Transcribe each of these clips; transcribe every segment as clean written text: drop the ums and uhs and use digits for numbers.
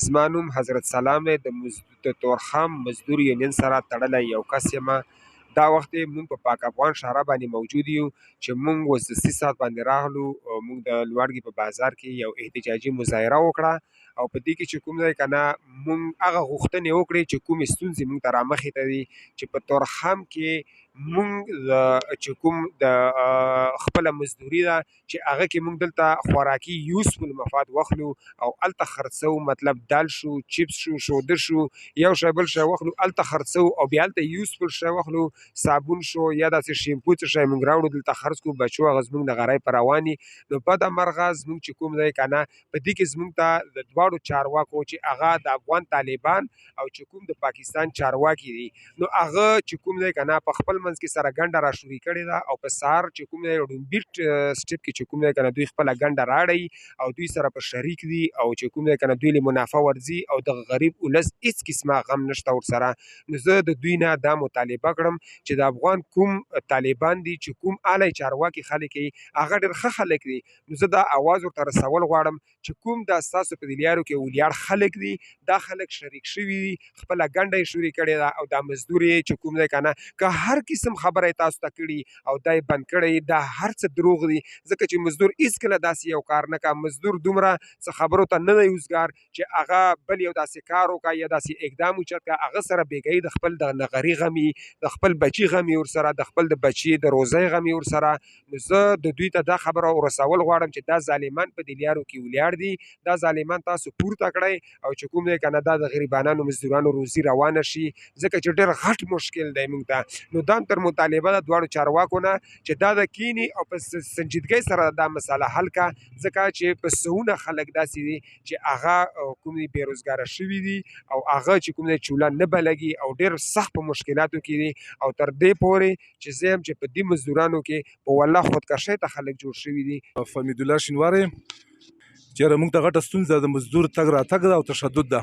زما نوم حضرت سلام دی، د تورخم مزدور یونین سره تړلی یو کس یم. دا وخت مونږ په پاک افغان شهره باندې موجود یو چې مونږ اوس د 3 ساعت باندې راغلو. مونږ د لوړګي په بازار کې یو احتجاجي مظاهره وکړه او په دې کې چې کوم دی که نه مونږ هغه غوښتنې وکړې چې کومې ستونزې مونږ ته رامخې ته دي چې په تورخم کې مونږ چې کوم د خپله مزدوري ده چې هغه کې مونږ دلته خوراکي یوسفل مفاد واخلو او هلته خرڅو، مطلب دال شو، چپس شو، شوده شو، یو شی بل شی واخلو هلته خرڅو او بیا هلته یوسفل شی واخلو، صابون شو یا داسې شیمپو څه شی مونږ راوړو دلته خرڅ کړو، بچو هغه زمونږ د غرۍ په روان وي. نو بده مرغه زمونږ چې کوم دی که نه په دې کې زمونږ ته د دواړو چارواکو چې هغه د افغان طالبان او چې کوم د پاکستان چارواکي دي، نو هغه چې کوم دی که نه په خپل منځ کې سره ګنډه راشوري کړې ده او په سهار چې کوم دی ړومبي سټیپ کې چې کوم دی که نه دوی خپله ګنډه راړی او دوی سره په شریک دي او چې کوم دی که نه دوی له منافع ورځي او د غریب ولس هېڅ قسمه غم نشته ورسره. نو زه د دوی نه دا مطالبه کړم چې د افغان کوم طالبان دي چې کوم اعلی چارواکي خلک یې هغه ډېر ښه خلک دي، نو زه دا اواز ورته رسول غواړم چې کوم دا ستاسو په دې لیارو کې ولیاړ خلک دي، دا خلک شریک شوي دي، خپله ګنډه یې شوري کړې ده او دا مزدور یې چې کوم دی که نه که هر قسم خبره یې تاسو ته کړي او دا یې بند کړی، دا هر څه دروغ دي، ځکه چې مزدور هېڅکله داسې یو کار نه کوه. مزدور دومره څه خبرو ته نه دی اوزګار چې هغه بل یو داسې کار وکړه یا داسې اقدام اوچت کړه هغه سره بېګۍ د خپل د نغري غم د خپل بچي غم یې ورسره، د خپل د بچي د روزۍ غم یې ورسره. نو زه د دوی ته دا خبره ورسول غواړم چې دا ظالمان په دې لیارو کې ولیاړ دي، دا ظالمان تاسو پورته کړئ او چې کوم دی که نه دا د غریبانانو مزدورانو روزي روانه شي، ځکه چې ډېر غټ مشکل دی موږ ته. نو دا هم تر مطالبه ده دواړو چارواکو نه چې دا د کینی او په سنجیدګۍ سره دا مسله حل کا، ځکه چې په سونه خلک داسې دي چې هغه کوم دي بېروزګاره شوي دي او هغه چې کوم دی چوله نه بلګي او ډېر سخت په مشکلاتو کې دي او تر دې پورې چې زه یم چې په دې مزدورانو کې په والله خودکشۍ ته خلک جوړ شوي دي. فمید الله شینواری چېرې موږ ته غټه ستونزه د مزدور تګ راتګ ده او تشدد ده.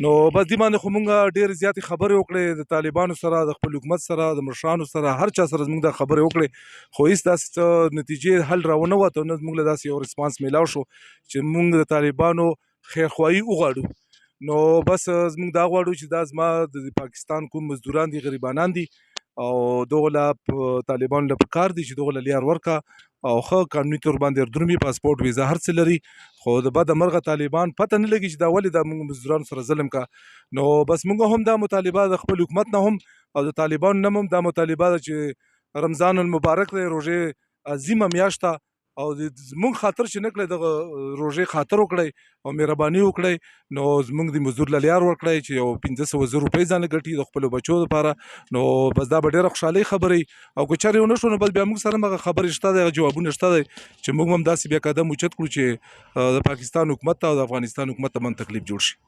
نو بس دې باندې خو مونږ ډېرې زیاتې خبرې وکړې د طالبانو سره، د خپل حکومت سره، د مشرانو سره، هر چا سره زموږ دا خبرې وکړې، خو هېڅ داسې څه نتیجې حل راونه وته، نه زموږ له داسې یو ریسپانس میلاو شو چې مونږ د طالبانو خیرخواهي وغواړو. نو بس زموږ دا غواړو چې دا زما د پاکستان کوم مزدوران دي، غریبانان دي او دغو له طالبانو له پکار دي چې دغو له لیار ورکه او ښه قانوني تور باندې درومي، پاسپورټ ویزا هر څه لري، خو د بده مرغه طالبان پته نه لګي چې دا ولې دا موږ مزدورانو سره ظلم کا. نو بس موږ هم دا مطالبه د خپل حکومت نه هم او د طالبانو نه هم دا مطالبه ده چې رمضان المبارک دی، روژې عظیمه میاشت ده او زموږ خاطر چې نه کړی دغه روژې خاطر وکړئ او مهرباني وکړئ، نو زموږ د مزدور له لیار ورکړئ چې یو 500 روپۍ ځانله ګټي د خپلو بچو لپاره. نو بس دا به ډېره خوشحالۍ خبرې او که چېرې ونه شو نو بس بیا موږ سره هم هغه خبرې شته دی، هغه جوابونه شته دی چې موږ هم داسې بیا قدم اوچت کړو چې د پاکستان حکومت ته او د افغانستان حکومت ته باندې تکلیف جوړ شي.